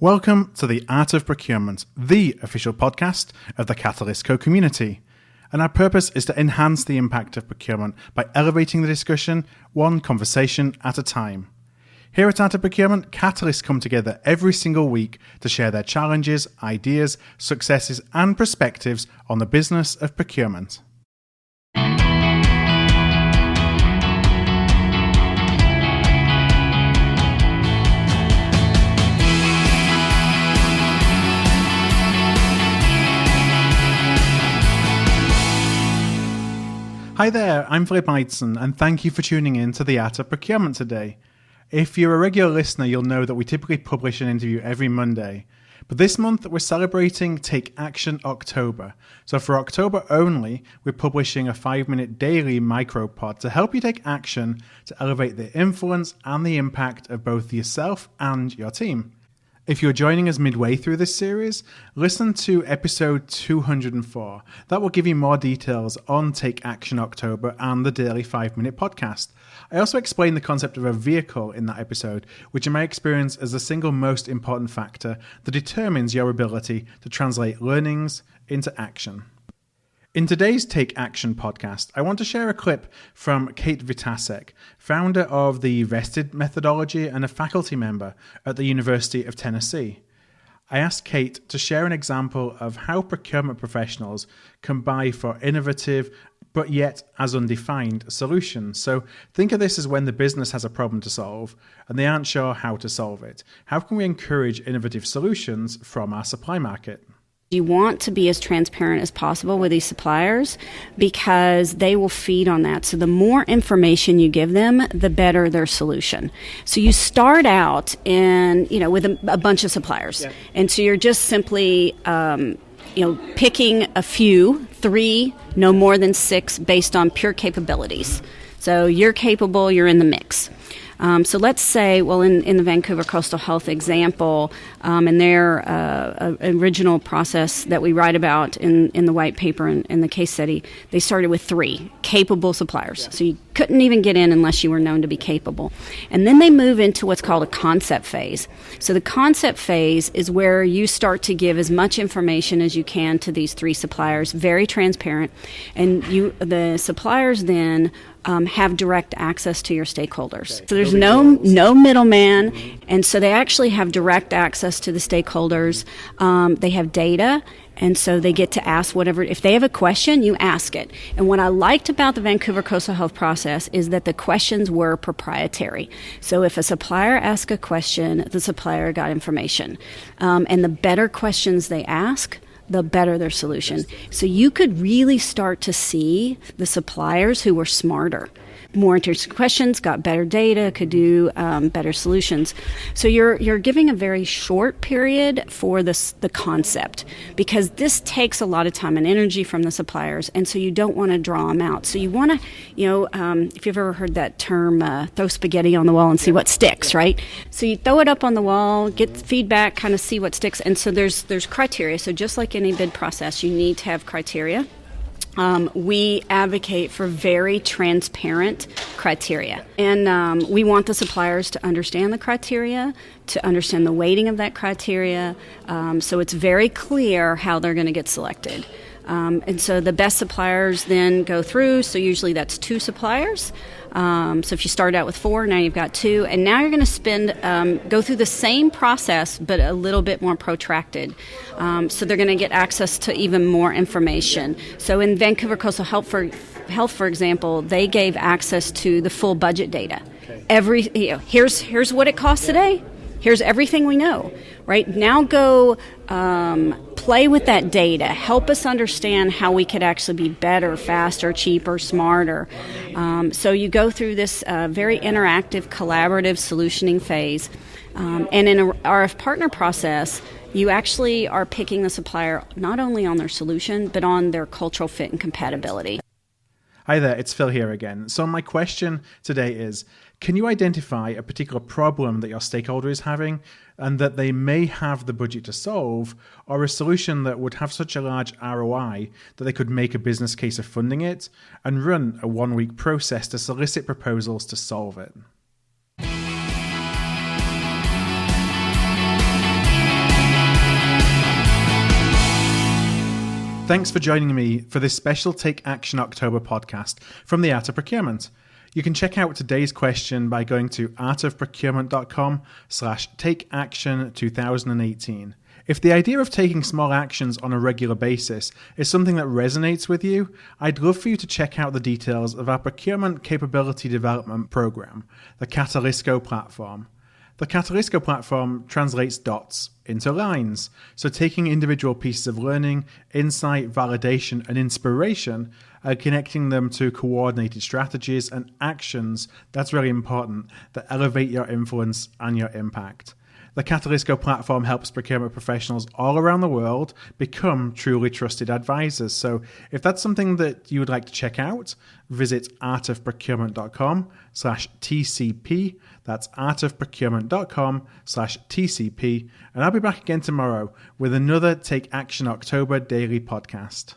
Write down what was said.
Welcome to the Art of Procurement, the official podcast of the Catalyst Co-community. And our purpose is to enhance the impact of procurement by elevating the discussion one conversation at a time. Here at Art of Procurement, Catalysts come together every single week to share their challenges, ideas, successes, and perspectives on the business of procurement. Hi there, I'm Philip Eitzen, and thank you for tuning in to the Art of Procurement today. If you're a regular listener, you'll know that we typically publish an interview every Monday. But this month, we're celebrating Take Action October. So for October only, we're publishing a 5-minute daily micropod to help you take action to elevate the influence and the impact of both yourself and your team. If you're joining us midway through this series, listen to episode 204. That will give you more details on Take Action October and the daily 5-minute podcast. I also explain the concept of a vehicle in that episode, which in my experience is the single most important factor that determines your ability to translate learnings into action. In today's Take Action podcast, I want to share a clip from Kate Vitasek, founder of the Vested methodology and a faculty member at the University of Tennessee. I asked Kate to share an example of how procurement professionals can buy for innovative but yet as undefined solutions. So think of this as when the business has a problem to solve and they aren't sure how to solve it. How can we encourage innovative solutions from our supply market? You want to be as transparent as possible with these suppliers because they will feed on that. So the more information you give them, the better their solution. So you start out with a bunch of suppliers. Yeah. And so you're just simply picking a few, 3, no more than 6, based on pure capabilities. So you're capable, you're in the mix. So let's say, in the Vancouver Coastal Health example, in their original process that we write about in the white paper and in the case study, they started with 3 capable suppliers. Yeah. So you couldn't even get in unless you were known to be capable. And then they move into what's called a concept phase. So the concept phase is where you start to give as much information as you can to these 3 suppliers, very transparent, and the suppliers then have direct access to your stakeholders. Okay. So there's no middleman, and so they actually have direct access to the stakeholders. They have data, and so they get to ask whatever. If they have a question, you ask it. And what I liked about the Vancouver Coastal Health process is that the questions were proprietary. So if a supplier asked a question, the supplier got information. And the better questions they ask, the better their solution. So you could really start to see the suppliers who were smarter, more interesting questions, got better data, could do better solutions. So you're giving a very short period for the concept because this takes a lot of time and energy from the suppliers, and so you don't want to draw them out. So you want to, if you've ever heard that term, throw spaghetti on the wall and see what sticks, right? So you throw it up on the wall, get feedback, kind of see what sticks, and so there's criteria. So just like any bid process, you need to have criteria. We advocate for very transparent criteria. And we want the suppliers to understand the criteria, to understand the weighting of that criteria, so it's very clear how they're going to get selected. And so the best suppliers then go through, so usually that's 2 suppliers. So if you start out with 4, now you've got 2, and now you're going to go through the same process, but a little bit more protracted. So they're going to get access to even more information. So in Vancouver Coastal Health, for example, they gave access to the full budget data. Okay. Here's what it costs today. Here's everything we know. Right now, go play with that data. Help us understand how we could actually be better, faster, cheaper, smarter. So you go through this very interactive, collaborative solutioning phase. And in an RF partner process, you actually are picking the supplier not only on their solution, but on their cultural fit and compatibility. Hi there, it's Phil here again. So my question today is, can you identify a particular problem that your stakeholder is having and that they may have the budget to solve, or a solution that would have such a large ROI that they could make a business case of funding it and run a 1-week process to solicit proposals to solve it? Thanks for joining me for this special Take Action October podcast from the Art of Procurement. You can check out today's question by going to artofprocurement.com/takeaction2018. If the idea of taking small actions on a regular basis is something that resonates with you, I'd love for you to check out the details of our Procurement Capability Development Program, the Catalysco platform. The Catalysco platform translates dots into lines, so taking individual pieces of learning, insight, validation, and inspiration and connecting them to coordinated strategies and actions, that's really important, that elevate your influence and your impact. The Catalysco platform helps procurement professionals all around the world become truly trusted advisors. So if that's something that you would like to check out, visit artofprocurement.com/TCP. That's artofprocurement.com/TCP. And I'll be back again tomorrow with another Take Action October daily podcast.